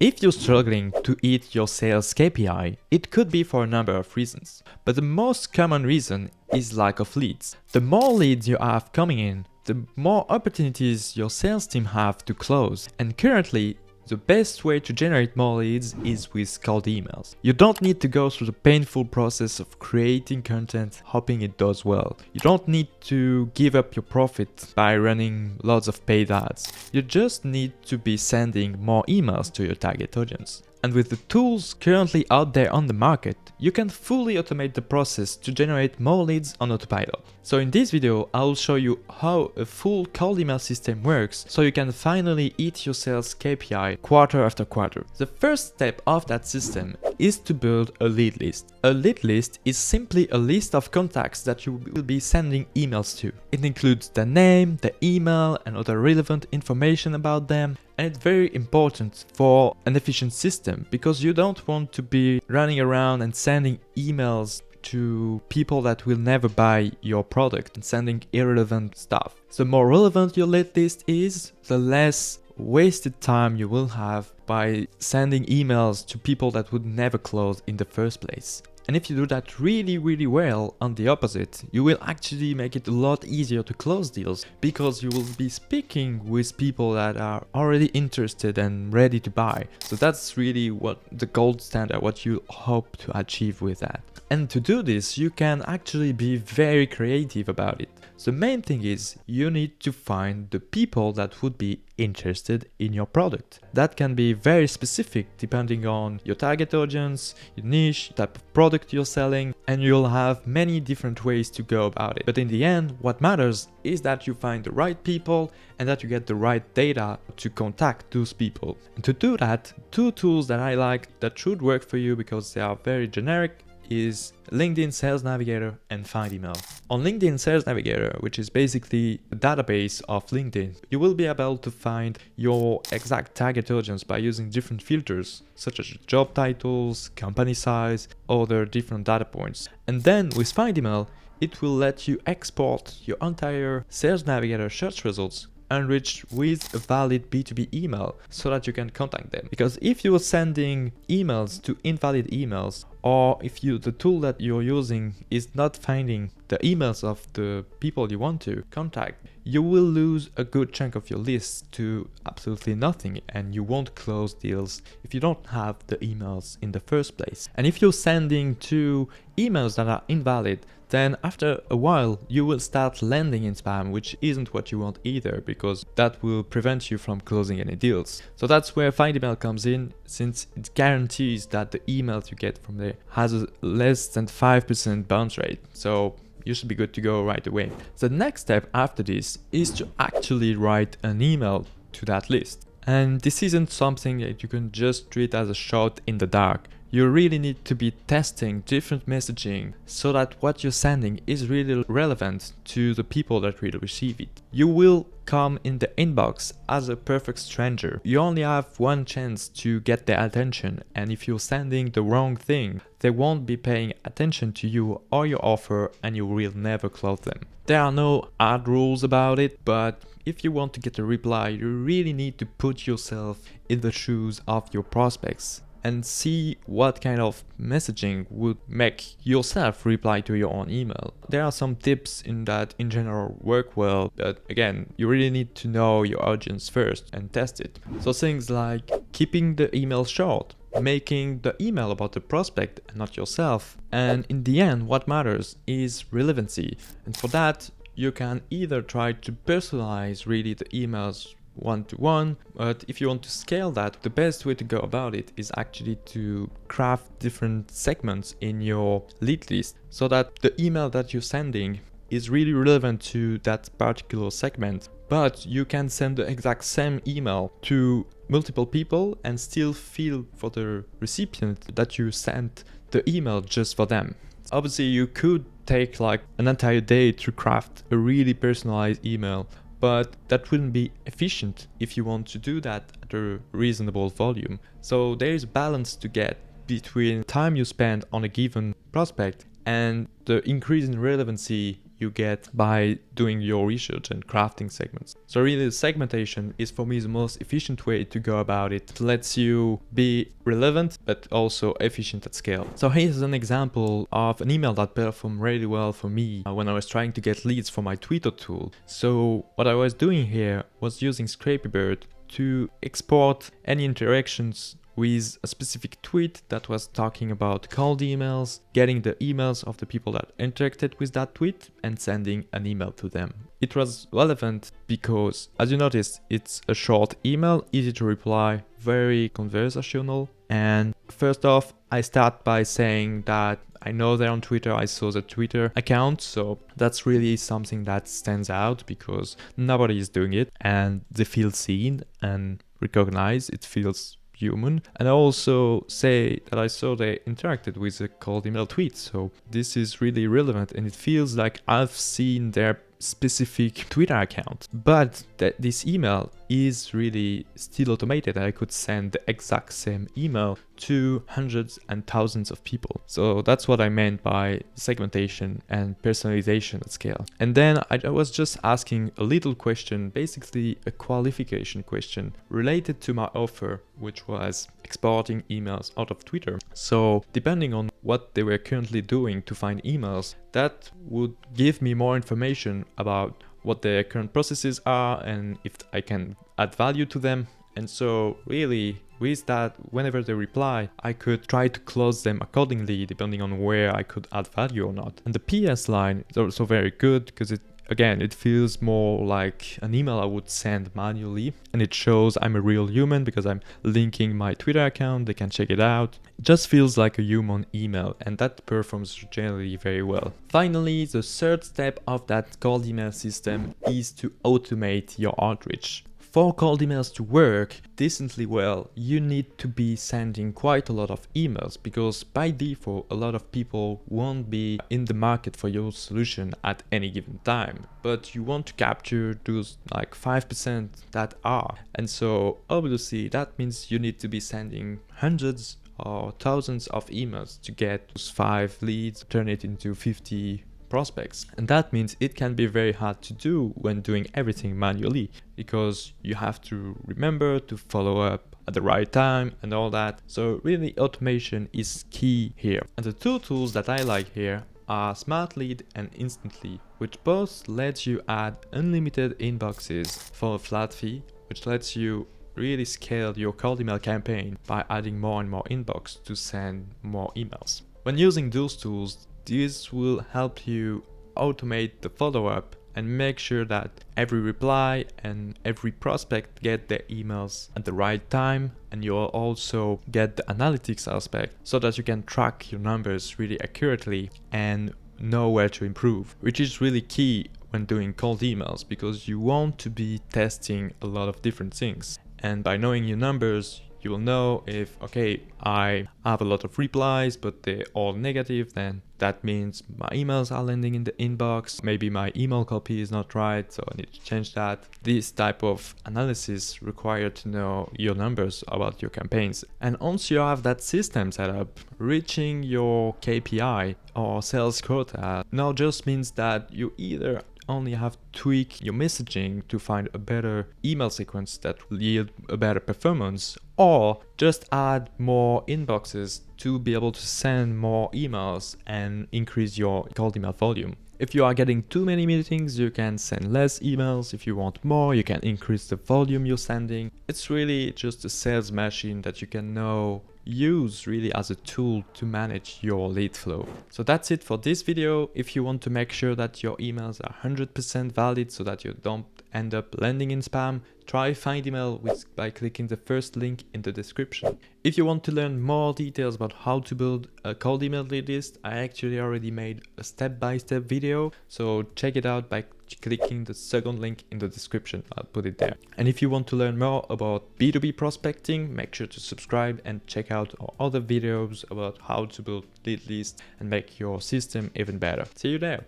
If you're struggling to hit your sales KPI, it could be for a number of reasons. But the most common reason is lack of leads. The more leads you have coming in, the more opportunities your sales team have to close. And currently, the best way to generate more leads is with cold emails. You don't need to go through the painful process of creating content, hoping it does well. You don't need to give up your profit by running lots of paid ads. You just need to be sending more emails to your target audience. And with the tools currently out there on the market, you can fully automate the process to generate more leads on autopilot. So in this video, I will show you how a full cold email system works so you can finally hit your sales KPI quarter after quarter. The first step of that system is to build a lead list. A lead list is simply a list of contacts that you will be sending emails to. It includes the name, the email, and other relevant information about them. And it's very important for an efficient system because you don't want to be running around and sending emails to people that will never buy your product and sending irrelevant stuff. The more relevant your lead list is, the less wasted time you will have by sending emails to people that would never close in the first place. And if you do that really well, on the opposite, you will actually make it a lot easier to close deals because you will be speaking with people that are already interested and ready to buy. So that's really what the gold standard, what you hope to achieve with that. And to do this, you can actually be very creative about it. The main thing is you need to find the people that would be interested in your product. That can be very specific depending on your target audience, your niche, type of product you're selling, and you'll have many different ways to go about it. But in the end, what matters is that you find the right people and that you get the right data to contact those people. And to do that, two tools that I like that should work for you because they are very generic is LinkedIn Sales Navigator and Findymail. On LinkedIn Sales Navigator, which is basically a database of LinkedIn, you will be able to find your exact target audience by using different filters, such as job titles, company size, other different data points. And then with Findymail, it will let you export your entire Sales Navigator search results enriched with a valid B2B email so that you can contact them. Because if you are sending emails to invalid emails, or if the tool that you're using is not finding the emails of the people you want to contact, you will lose a good chunk of your list to absolutely nothing, and you won't close deals if you don't have the emails in the first place. And if you're sending to emails that are invalid, then after a while you will start landing in spam, which isn't what you want either, because that will prevent you from closing any deals. So that's where Findymail comes in, since it guarantees that the emails you get from there has a less than 5% bounce rate. So you should be good to go right away. The next step after this is to actually write an email to that list. And this isn't something that you can just treat as a shot in the dark. You really need to be testing different messaging so that what you're sending is really relevant to the people that will receive it. You will come in the inbox as a perfect stranger. You only have one chance to get their attention, and if you're sending the wrong thing, they won't be paying attention to you or your offer, and you will never close them. There are no hard rules about it, but if you want to get a reply, you really need to put yourself in the shoes of your prospects and see what kind of messaging would make yourself reply to your own email. There are some tips in that in general work well, but again, you really need to know your audience first and test it. So things like keeping the email short, making the email about the prospect and not yourself. And in the end, what matters is relevancy. And for that, you can either try to personalize really the emails one-to-one, but if you want to scale that, the best way to go about it is actually to craft different segments in your lead list so that the email that you're sending is really relevant to that particular segment, but you can send the exact same email to multiple people and still feel for the recipient that you sent the email just for them. Obviously, you could take like an entire day to craft a really personalized email, but that wouldn't be efficient if you want to do that at a reasonable volume. So there is a balance to get between time you spend on a given prospect and the increase in relevancy you get by doing your research and crafting segments. So really the segmentation is for me the most efficient way to go about it. It lets you be relevant but also efficient at scale. So here's an example of an email that performed really well for me when I was trying to get leads for my Twitter tool. So what I was doing here was using Scrapybird to export any interactions with a specific tweet that was talking about cold emails, getting the emails of the people that interacted with that tweet and sending an email to them. It was relevant because, as you noticed, it's a short email, easy to reply, very conversational. And first off, I start by saying that I know they're on Twitter, I saw the Twitter account, so that's really something that stands out because nobody is doing it and they feel seen and recognized. It feels human. And I also say that I saw they interacted with a cold email tweet, so this is really relevant and it feels like I've seen their specific Twitter account, but that this email is really still automated. I could send the exact same email to hundreds and thousands of people. So that's what I meant by segmentation and personalization at scale. And then I was just asking a little question, basically a qualification question related to my offer, which was exporting emails out of Twitter. So depending on what they were currently doing to find emails, that would give me more information about what their current processes are and if I can add value to them. And so really with that, whenever they reply, I could try to close them accordingly depending on where I could add value or not. And the PS line is also very good because it feels more like an email I would send manually, and it shows I'm a real human because I'm linking my Twitter account. They can check it out. It just feels like a human email, and that performs generally very well. Finally, the third step of that cold email system is to automate your outreach. For cold emails to work decently well, you need to be sending quite a lot of emails because by default, a lot of people won't be in the market for your solution at any given time. But you want to capture those like 5% that are. And so obviously that means you need to be sending hundreds or thousands of emails to get those 5 leads, turn it into 50 prospects. And that means it can be very hard to do when doing everything manually because you have to remember to follow up at the right time and all that. So really automation is key here. And the two tools that I like here are Smart Lead and Instant Lead, which both let you add unlimited inboxes for a flat fee, which lets you really scale your cold email campaign by adding more and more inbox to send more emails. When using those tools, this will help you automate the follow-up and make sure that every reply and every prospect get their emails at the right time, and you'll also get the analytics aspect so that you can track your numbers really accurately and know where to improve, which is really key when doing cold emails because you want to be testing a lot of different things. And by knowing your numbers, you will know if, okay, I have a lot of replies, but they're all negative, then that means my emails are landing in the inbox. Maybe my email copy is not right, so I need to change that. This type of analysis requires to know your numbers about your campaigns. And once you have that system set up, reaching your KPI or sales quota now just means that you either only have to tweak your messaging to find a better email sequence that will yield a better performance, or just add more inboxes to be able to send more emails and increase your cold email volume. If you are getting too many meetings, you can send less emails. If you want more, you can increase the volume you're sending. It's really just a sales machine that you can now use really as a tool to manage your lead flow. So that's it for this video. If you want to make sure that your emails are 100% valid so that you don't end up landing in spam, try Findymail by clicking the first link in the description. If you want to learn more details about how to build a cold email lead list, I actually already made a step-by-step video, so check it out by clicking the second link in the description. I'll put it there. And if you want to learn more about B2B prospecting, make sure to subscribe and check out our other videos about how to build lead lists and make your system even better. See you there.